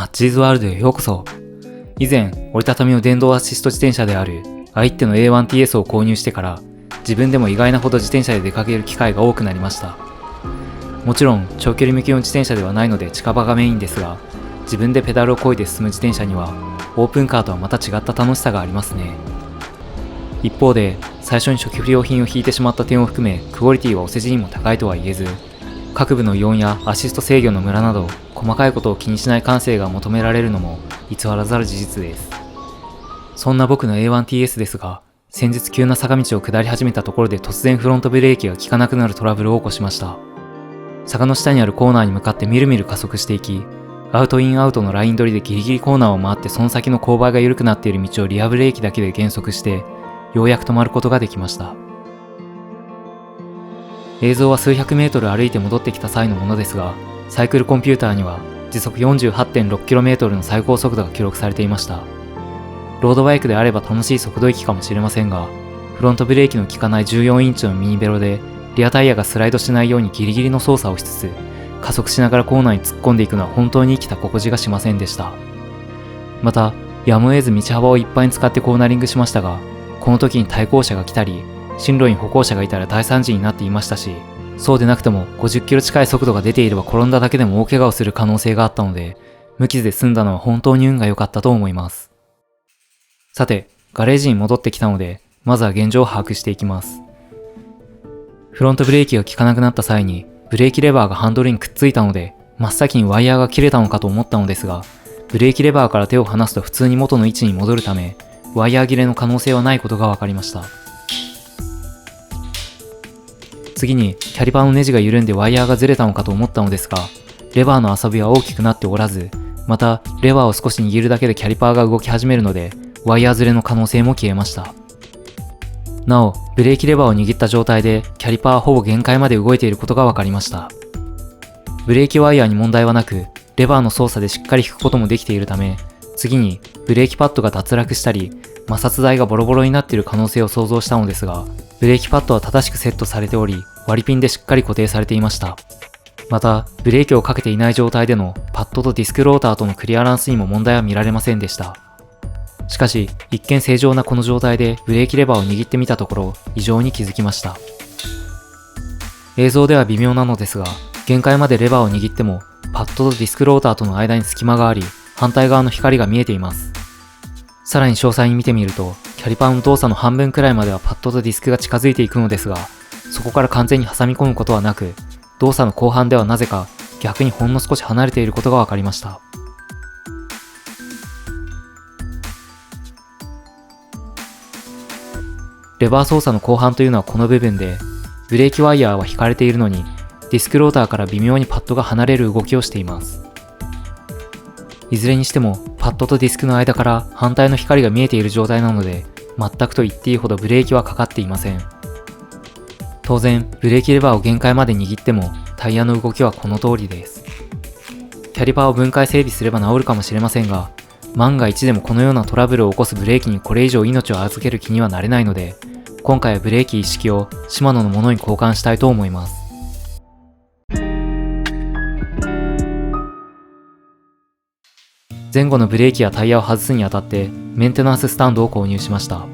マッチーズワールドへようこそ。以前、折りたたみの電動アシスト自転車であるアイッテの A1TS を購入してから、自分でも意外なほど自転車で出かける機会が多くなりました。もちろん、長距離向きの自転車ではないので近場がメインですが、自分でペダルを漕いで進む自転車には、オープンカーとはまた違った楽しさがありますね。一方で、最初に初期不良品を引いてしまった点を含め、クオリティはお世辞にも高いとは言えず、各部の異音やアシスト制御のムラなど、細かいことを気にしない感性が求められるのも偽らざる事実です。そんな僕の A1TS ですが、先日急な坂道を下り始めたところで突然フロントブレーキが効かなくなるトラブルを起こしました。坂の下にあるコーナーに向かってみるみる加速していき、アウトインアウトのライン取りでギリギリコーナーを回ってその先の勾配が緩くなっている道をリアブレーキだけで減速して、ようやく止まることができました。映像は数百メートル歩いて戻ってきた際のものですが、サイクルコンピューターには時速 48.6km の最高速度が記録されていました。ロードバイクであれば楽しい速度域かもしれませんが、フロントブレーキの効かない14インチのミニベロで、リアタイヤがスライドしないようにギリギリの操作をしつつ、加速しながらコーナーに突っ込んでいくのは本当に生きた心地がしませんでした。また、やむを得ず道幅をいっぱいに使ってコーナリングしましたが、この時に対向車が来たり、進路に歩行者がいたら大惨事になっていましたし、そうでなくても50キロ近い速度が出ていれば転んだだけでも大怪我をする可能性があったので、無傷で済んだのは本当に運が良かったと思います。さて、ガレージに戻ってきたので、まずは現状を把握していきます。フロントブレーキが効かなくなった際に、ブレーキレバーがハンドルにくっついたので、真っ先にワイヤーが切れたのかと思ったのですが、ブレーキレバーから手を離すと普通に元の位置に戻るため、ワイヤー切れの可能性はないことが分かりました。次に、キャリパーのネジが緩んでワイヤーがずれたのかと思ったのですが、レバーの遊びは大きくなっておらず、また、レバーを少し握るだけでキャリパーが動き始めるので、ワイヤーずれの可能性も消えました。なお、ブレーキレバーを握った状態で、キャリパーはほぼ限界まで動いていることが分かりました。ブレーキワイヤーに問題はなく、レバーの操作でしっかり引くこともできているため、次に、ブレーキパッドが脱落したり、摩擦材がボロボロになっている可能性を想像したのですが、ブレーキパッドは正しくセットされており、割りピンでしっかり固定されていました。また、ブレーキをかけていない状態でのパッドとディスクローターとのクリアランスにも問題は見られませんでした。しかし、一見正常なこの状態でブレーキレバーを握ってみたところ、異常に気づきました。映像では微妙なのですが、限界までレバーを握っても、パッドとディスクローターとの間に隙間があり、反対側の光が見えています。さらに詳細に見てみると、キャリパーの動作の半分くらいまではパッドとディスクが近づいていくのですが、そこから完全に挟み込むことはなく、動作の後半ではなぜか逆にほんの少し離れていることが分かりました。レバー操作の後半というのはこの部分で、ブレーキワイヤーは引かれているのに、ディスクローターから微妙にパッドが離れる動きをしています。いずれにしても、パッドとディスクの間から反対の光が見えている状態なので、全くと言っていいほどブレーキはかかっていません。当然、ブレーキレバーを限界まで握っても、タイヤの動きはこの通りです。キャリパーを分解整備すれば治るかもしれませんが、万が一でもこのようなトラブルを起こすブレーキにこれ以上命を預ける気にはなれないので、今回はブレーキ一式をシマノのものに交換したいと思います。前後のブレーキやタイヤを外すにあたってメンテナンススタンドを購入しました。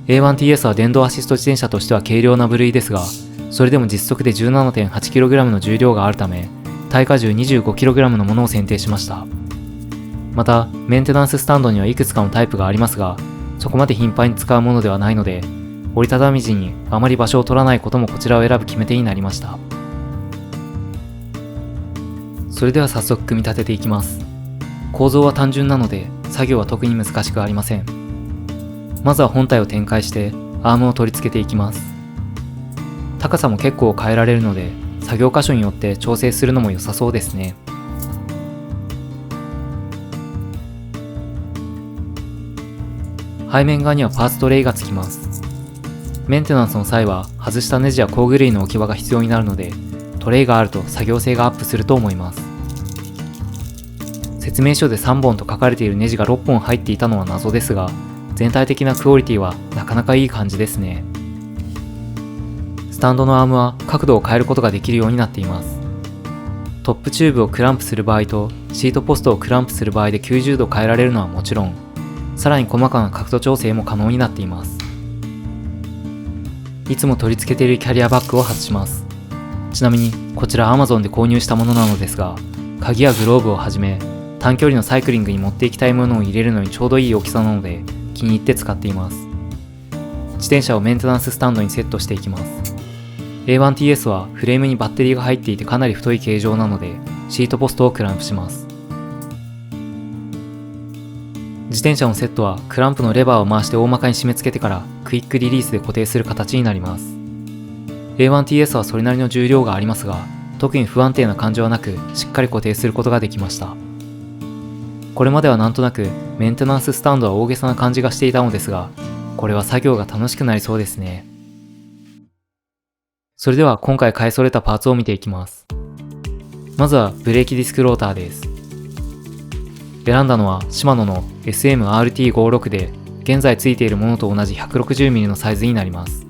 A1TS は電動アシスト自転車としては軽量な部類ですが、それでも実測で 17.8kg の重量があるため、耐荷重 25kg のものを選定しました。また、メンテナンススタンドにはいくつかのタイプがありますが、そこまで頻繁に使うものではないので、折りたたみ時にあまり場所を取らないこともこちらを選ぶ決め手になりました。それでは早速組み立てていきます。構造は単純なので、作業は特に難しくありません。まずは本体を展開してアームを取り付けていきます。高さも結構変えられるので、作業箇所によって調整するのも良さそうですね。背面側にはパーツトレイがつきます。メンテナンスの際は外したネジや工具類の置き場が必要になるので、トレイがあると作業性がアップすると思います。説明書で3本と書かれているネジが6本入っていたのは謎ですが、全体的なクオリティはなかなかいい感じですね。スタンドのアームは角度を変えることができるようになっています。トップチューブをクランプする場合とシートポストをクランプする場合で90度変えられるのはもちろん、さらに細かな角度調整も可能になっています。いつも取り付けているキャリアバッグを外します。ちなみにこちら Amazon で購入したものなのですが、鍵やグローブをはじめ短距離のサイクリングに持っていきたいものを入れるのにちょうどいい大きさなので気に入って使っています。自転車をメンテナンススタンドにセットしていきます。A1TS はフレームにバッテリーが入っていてかなり太い形状なのでシートポストをクランプします。自転車のセットはクランプのレバーを回して大まかに締め付けてからクイックリリースで固定する形になります。A1TS はそれなりの重量がありますが、特に不安定な感じはなくしっかり固定することができました。これまではなんとなくメンテナンススタンドは大げさな感じがしていたのですが、これは作業が楽しくなりそうですね。それでは今回買い揃えたパーツを見ていきます。まずはブレーキディスクローターです。選んだのはシマノの SMRT56 で、現在ついているものと同じ 160mm のサイズになります。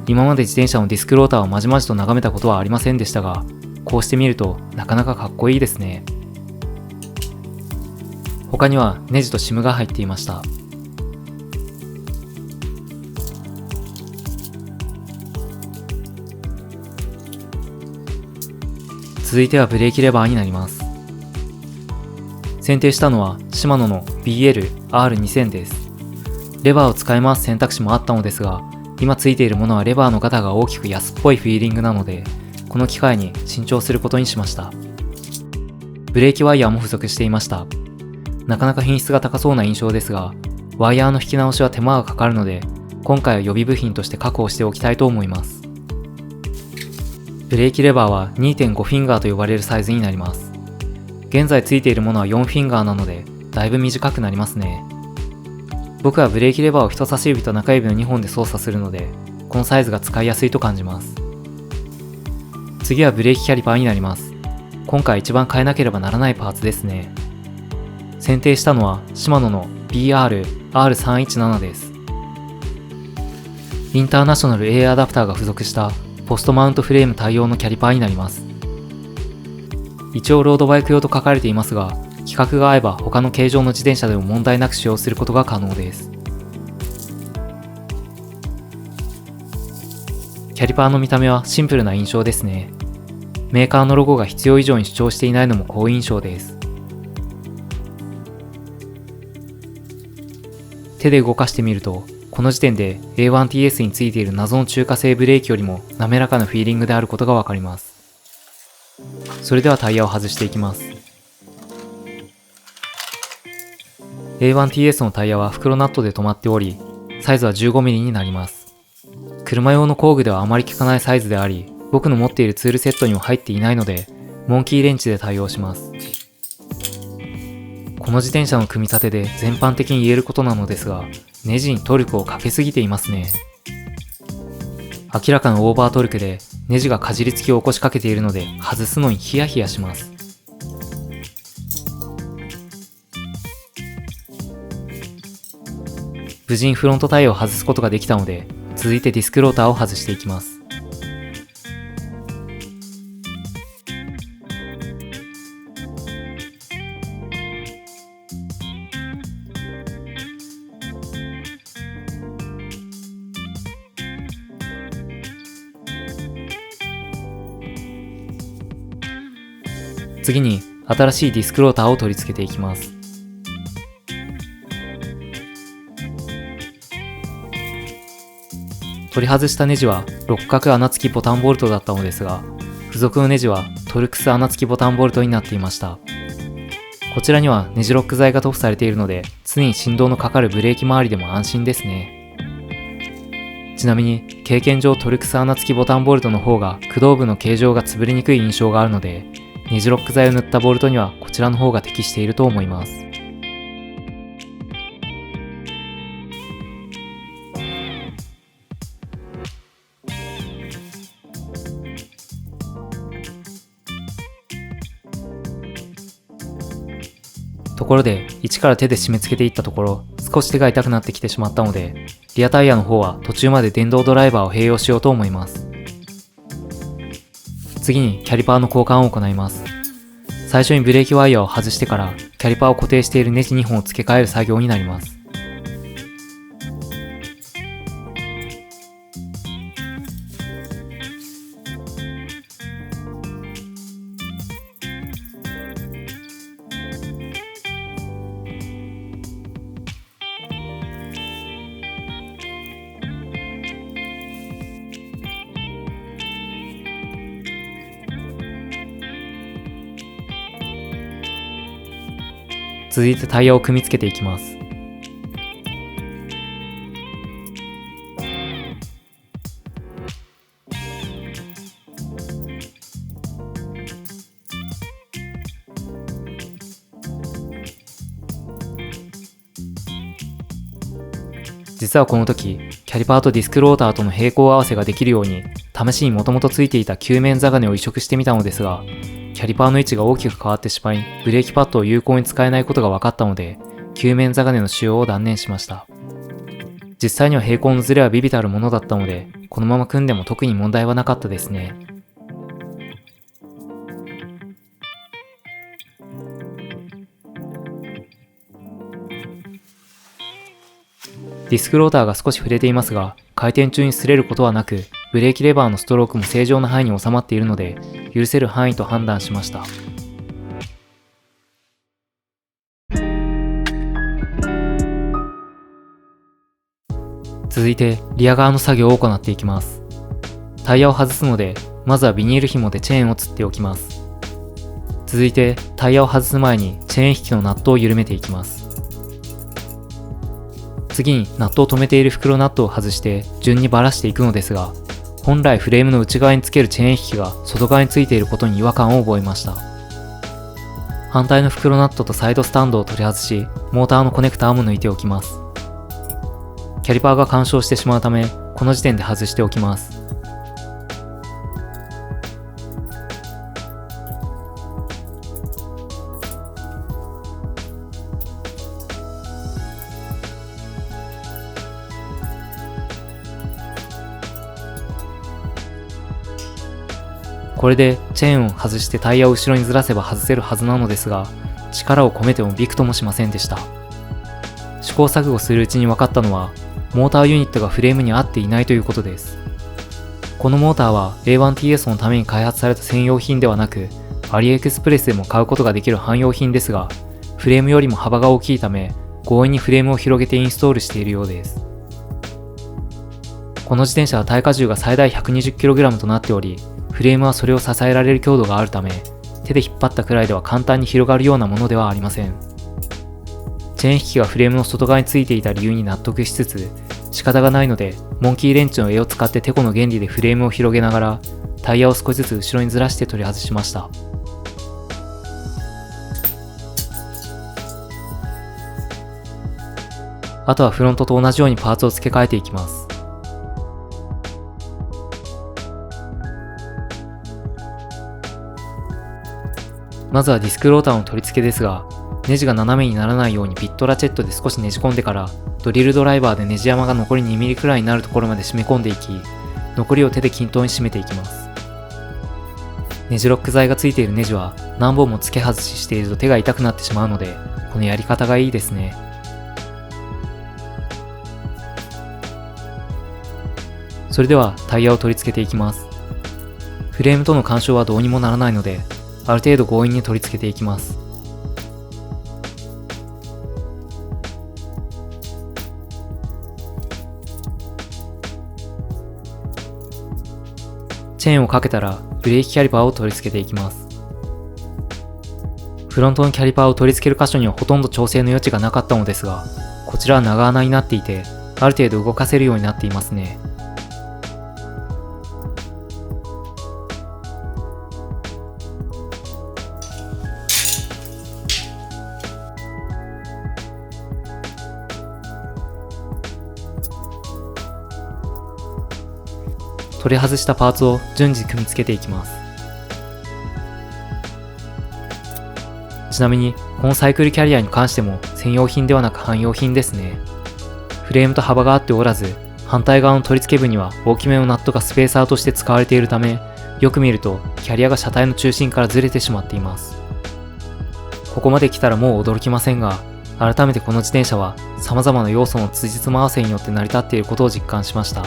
今まで自転車のディスクローターをまじまじと眺めたことはありませんでしたが、こうして見るとなかなかかっこいいですね。他にはネジとシムが入っていました。続いてはブレーキレバーになります。選定したのはシマノの BL-R2000 です。レバーを使い回す選択肢もあったのですが、今ついているものはレバーのガタが大きく安っぽいフィーリングなので、この機会に新調することにしました。ブレーキワイヤーも付属していました。なかなか品質が高そうな印象ですが、ワイヤーの引き直しは手間がかかるので、今回は予備部品として確保しておきたいと思います。ブレーキレバーは 2.5 フィンガーと呼ばれるサイズになります。現在ついているものは4フィンガーなので、だいぶ短くなりますね。僕はブレーキレバーを人差し指と中指の2本で操作するので、このサイズが使いやすいと感じます。次はブレーキキャリパーになります。今回一番変えなければならないパーツですね。選定したのはシマノの BR-R317 です。インターナショナル A アダプターが付属したポストマウントフレーム対応のキャリパーになります。一応ロードバイク用と書かれていますが、規格が合えば他の形状の自転車でも問題なく使用することが可能です。キャリパーの見た目はシンプルな印象ですね。メーカーのロゴが必要以上に主張していないのも好印象です。手で動かしてみると、この時点で A1TS についている謎の中華製ブレーキよりも滑らかなフィーリングであることがわかります。それではタイヤを外していきます。A1TS のタイヤは袋ナットで止まっており、サイズは 15mm になります。車用の工具ではあまり効かないサイズであり、僕の持っているツールセットにも入っていないので、モンキーレンチで対応します。この自転車の組み立てで全般的に言えることなのですが、ネジにトルクをかけすぎていますね。明らかなオーバートルクでネジがかじりつきを起こしかけているので、外すのにヒヤヒヤします。無事にフロントタイヤを外すことができたので、続いてディスクローターを外していきます。次に新しいディスクローターを取り付けていきます。取り外したネジは六角穴付きボタンボルトだったのですが、付属のネジはトルクス穴付きボタンボルトになっていました。こちらにはネジロック剤が塗布されているので、常に振動のかかるブレーキ周りでも安心ですね。ちなみに経験上トルクス穴付きボタンボルトの方が駆動部の形状が潰れにくい印象があるので、ネジロック剤を塗ったボルトにはこちらの方が適していると思います。ところで、一から手で締め付けていったところ、少し手が痛くなってきてしまったので、リアタイヤの方は途中まで電動ドライバーを併用しようと思います。次にキャリパーの交換を行います。最初にブレーキワイヤーを外してからキャリパーを固定しているネジ2本を付け替える作業になります。続いてタイヤを組み付けていきます。実はこの時、キャリパーとディスクローターとの平行合わせができるように、試しにもともとついていた球面座金を移植してみたのですが、キャリパーの位置が大きく変わってしまい、ブレーキパッドを有効に使えないことが分かったので、球面座金の使用を断念しました。実際には平行のズレは微々たるものだったので、このまま組んでも特に問題はなかったですね。ディスクローターが少し触れていますが、回転中に擦れることはなく、ブレーキレバーのストロークも正常な範囲に収まっているので、許せる範囲と判断しました。続いて、リア側の作業を行っていきます。タイヤを外すので、まずはビニール紐でチェーンをつっておきます。続いて、タイヤを外す前にチェーン引きのナットを緩めていきます。次にナットを留めている袋ナットを外して順にばらしていくのですが、本来フレームの内側につけるチェーン引きが外側についていることに違和感を覚えました。反対の袋ナットとサイドスタンドを取り外し、モーターのコネクターも抜いておきます。キャリパーが干渉してしまうため、この時点で外しておきます。これでチェーンを外してタイヤを後ろにずらせば外せるはずなのですが、力を込めてもびくともしませんでした。試行錯誤するうちに分かったのは、モーターユニットがフレームに合っていないということです。このモーターは A1TS のために開発された専用品ではなく、アリエクスプレスでも買うことができる汎用品ですが、フレームよりも幅が大きいため、強引にフレームを広げてインストールしているようです。この自転車は耐荷重が最大 120kg となっており、フレームはそれを支えられる強度があるため、手で引っ張ったくらいでは簡単に広がるようなものではありません。チェーン引きがフレームの外側についていた理由に納得しつつ、仕方がないので、モンキーレンチの柄を使ってテコの原理でフレームを広げながら、タイヤを少しずつ後ろにずらして取り外しました。あとはフロントと同じようにパーツを付け替えていきます。まずはディスクローターの取り付けですが、ネジが斜めにならないようにピットラチェットで少しねじ込んでから、ドリルドライバーでネジ山が残り 2mm くらいになるところまで締め込んでいき、残りを手で均等に締めていきます。ネジロック剤がついているネジは何本も付け外ししていると手が痛くなってしまうので、このやり方がいいですね。それではタイヤを取り付けていきます。フレームとの干渉はどうにもならないので、ある程度強引に取り付けていきます。チェーンをかけたらブレーキキャリパーを取り付けていきます。フロントのキャリパーを取り付ける箇所にはほとんど調整の余地がなかったのですが、こちらは長穴になっていて、ある程度動かせるようになっていますね。取り外したパーツを順次組み付けていきます。ちなみにこのサイクルキャリアに関しても専用品ではなく汎用品ですね。フレームと幅が合っておらず、反対側の取り付け部には大きめのナットがスペーサーとして使われているため、よく見るとキャリアが車体の中心からずれてしまっています。ここまで来たらもう驚きませんが、改めてこの自転車は様々な要素の辻褄合わせによって成り立っていることを実感しました。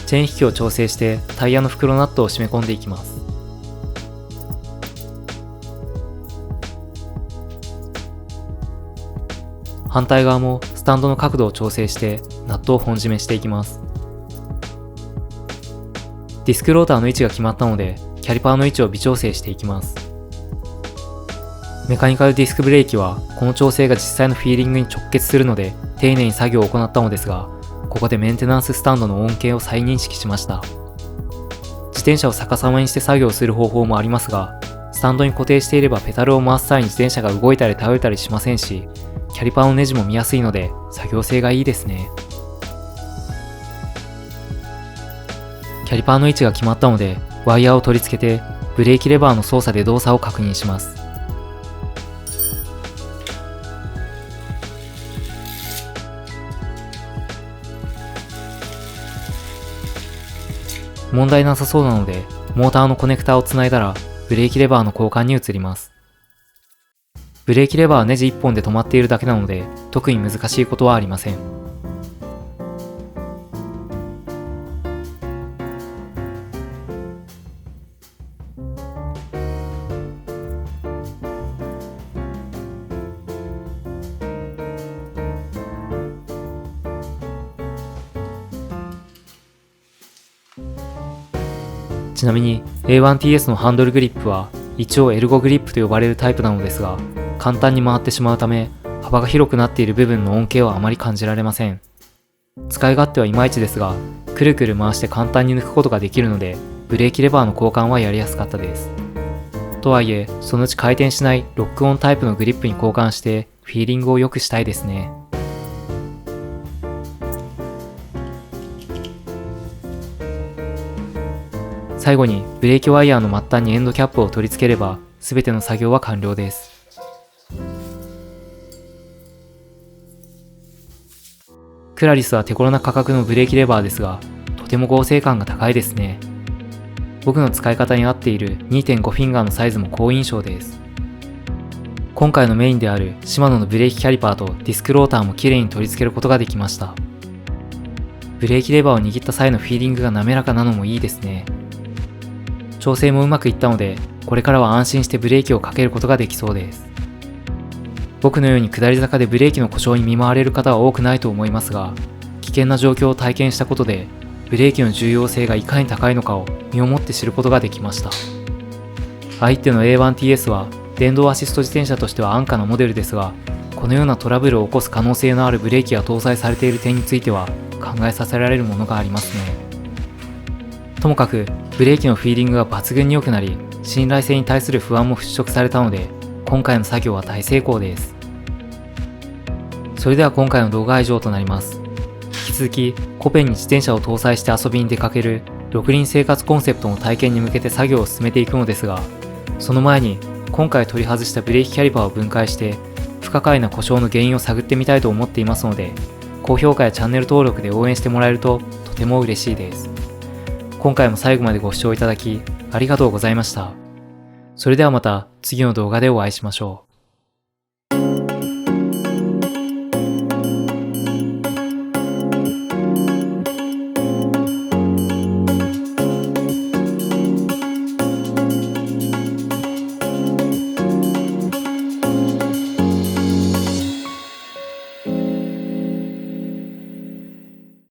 チェーン引きを調整してタイヤの袋ナットを締め込んでいきます。反対側もスタンドの角度を調整してナットを本締めしていきます。ディスクローターの位置が決まったので、キャリパーの位置を微調整していきます。メカニカルディスクブレーキはこの調整が実際のフィーリングに直結するので丁寧に作業を行ったのですが、ここでメンテナンススタンドの恩恵を再認識しました。自転車を逆さまにして作業する方法もありますが、スタンドに固定していればペダルを回す際に自転車が動いたり倒れたりしませんし、キャリパーのネジも見やすいので作業性がいいですね。キャリパーの位置が決まったのでワイヤーを取り付けてブレーキレバーの操作で動作を確認します。問題なさそうなのでモーターのコネクターをつないだらブレーキレバーの交換に移ります。ブレーキレバーはネジ1本で止まっているだけなので特に難しいことはありません。ちなみに A1TS のハンドルグリップは一応エルゴグリップと呼ばれるタイプなのですが、簡単に回ってしまうため幅が広くなっている部分の恩恵はあまり感じられません。使い勝手はいまいちですが、くるくる回して簡単に抜くことができるのでブレーキレバーの交換はやりやすかったです。とはいえそのうち回転しないロックオンタイプのグリップに交換してフィーリングを良くしたいですね。最後にブレーキワイヤーの末端にエンドキャップを取り付ければ全ての作業は完了です。クラリスは手頃な価格のブレーキレバーですが、とても剛性感が高いですね。僕の使い方に合っている 2.5 フィンガーのサイズも好印象です。今回のメインであるシマノのブレーキキャリパーとディスクローターも綺麗に取り付けることができました。ブレーキレバーを握った際のフィーリングが滑らかなのもいいですね。調整もうまくいったので、これからは安心してブレーキをかけることができそうです。僕のように下り坂でブレーキの故障に見舞われる方は多くないと思いますが、危険な状況を体験したことで、ブレーキの重要性がいかに高いのかを身をもって知ることができました。相手の A1TS は電動アシスト自転車としては安価なモデルですが、このようなトラブルを起こす可能性のあるブレーキが搭載されている点については考えさせられるものがありますね。ともかくブレーキのフィーリングが抜群に良くなり、信頼性に対する不安も払拭されたので、今回の作業は大成功です。それでは今回の動画は以上となります。引き続きコペンに自転車を搭載して遊びに出かける6輪生活コンセプトの体験に向けて作業を進めていくのですが、その前に今回取り外したブレーキキャリパーを分解して不可解な故障の原因を探ってみたいと思っていますので、高評価やチャンネル登録で応援してもらえるととても嬉しいです。今回も最後までご視聴いただきありがとうございました。それではまた次の動画でお会いしましょう。